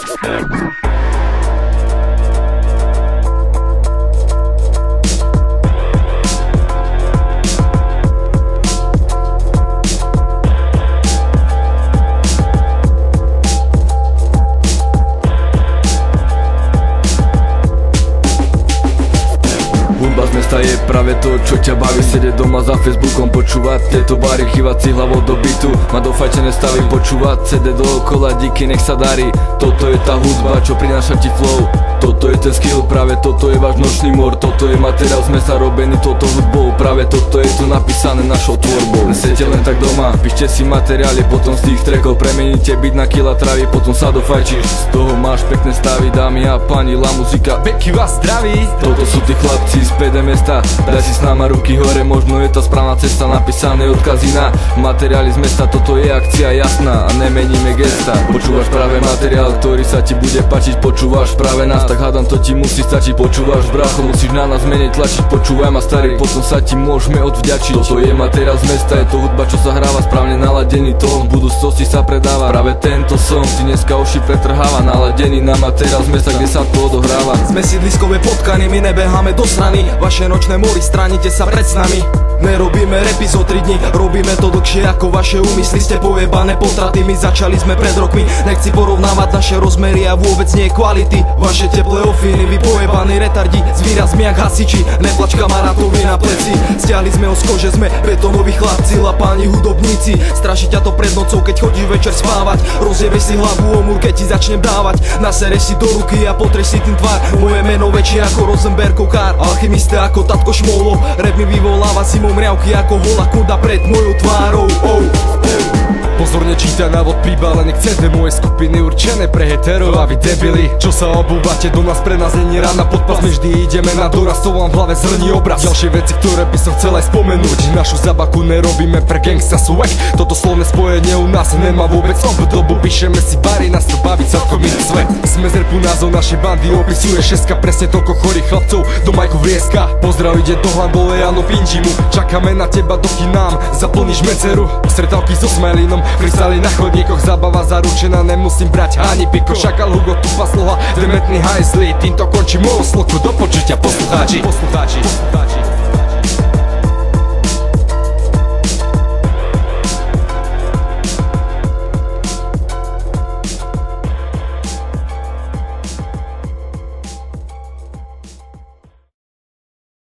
Hudba z mesta je práve to, čo ťa baví. Sedieť doma za Facebookom, počúvať tieto bary, chývať si hlavou do bytu, mať dofajčené stavy, počúvať CD dookola, díky, nech sa darí. Toto je tá hudba, čo prináša ti flow. Toto je ten skill, práve toto je váš nočný mor. Toto je materiál z mesta robený touto hudbou. Práve toto je tu napísané našou tvorbou. Nesete len tak doma, píšte si materiály, potom z tých trackov premeníte byt na kila travy, potom sa dofajčíš, z toho máš pekné stavy. Dámy a páni, la muzika, Beky vás zdraví. Toto sú tí chlapci z PD mesta, daj si s náma ruky hore, možno je to správna cesta. Napísané odkazy na materiály z mesta, toto je akcia jasná a nemeníme gesta. Počúvaš práve materiál, ktorý sa ti bude páčiť, počúvaš práve nás, tak hádam to ti musí stačiť. Počúvaš brácho, musíš na nás menej tlačiť, počúvaj ma starý, potom sa ti môžeme odvďačiť. Toto je materiál z mesta, je to hudba, čo sa hráva, správne naladený tón, v budúcnosti sa predáva. Práve tento song ti dneska uši pretrháva, naladený na materiál z mesta, kde sa to odohráva. Sme sídliskové potkany, my nebeháme do strany, vaše nočné mory, stránite sa pred nami. Nerobíme repy zo 3 dní, robíme to dlhšie ako vaše úmysly. Ste pojebané potraty, my začali sme pred rokmi. Nechci porovnávať naše rozmery a vôbec nie kvality. Vaše teplé ofíny, vy pojebaní retardi s výrazmi jak hasiči, neplač kamarátovi na pleci. Stiahli sme o skože, sme betónoví chlapci, lapáni hudobníci. Straší ťa to pred nocou, keď chodíš večer spávať. Rozjebeš si hlavu o múr, keď ti začnem dávať. Nasereš si do ruky a potreš si tým tvár. Moje meno väčšie ako Rosenbergov kár. Alchymiste ako Tatko Šmolo, rap mi vyvoláva si mriavky ako hola kunda pred mojou tvárou. Pozorne čítaj návod pribálených CD mojej skupiny určené pre heterov a vy debili, čo sa obúvate do nás, pre nás není rána podpas. My vždy ideme na doraz, to vám v hlave zrní obraz. Ďalšie veci, ktoré by som chcel aj spomenúť, našu zabaku nerobíme pre gangsta swag. Toto slovné spojenie u nás nemá vôbec obdobu, píšeme si bary, nás to baví celkom iný svet. Sme z repu, názov našej bandy opisuje šeska, presne toľko chorých chlapcov do majku vrieska. Pozdrav ide do Hambole, Jano Pinčimu, čakáme na teba, dokým nám zaplníš medzeru. Stretávky so Smajlinom, kristály na chodníkoch, zábava zaručená, nemusím brať ani piko. Šakal, Hugo, tupa sloha, dementný hajzli, týmto končím moju sloku, do počutia poslucháči.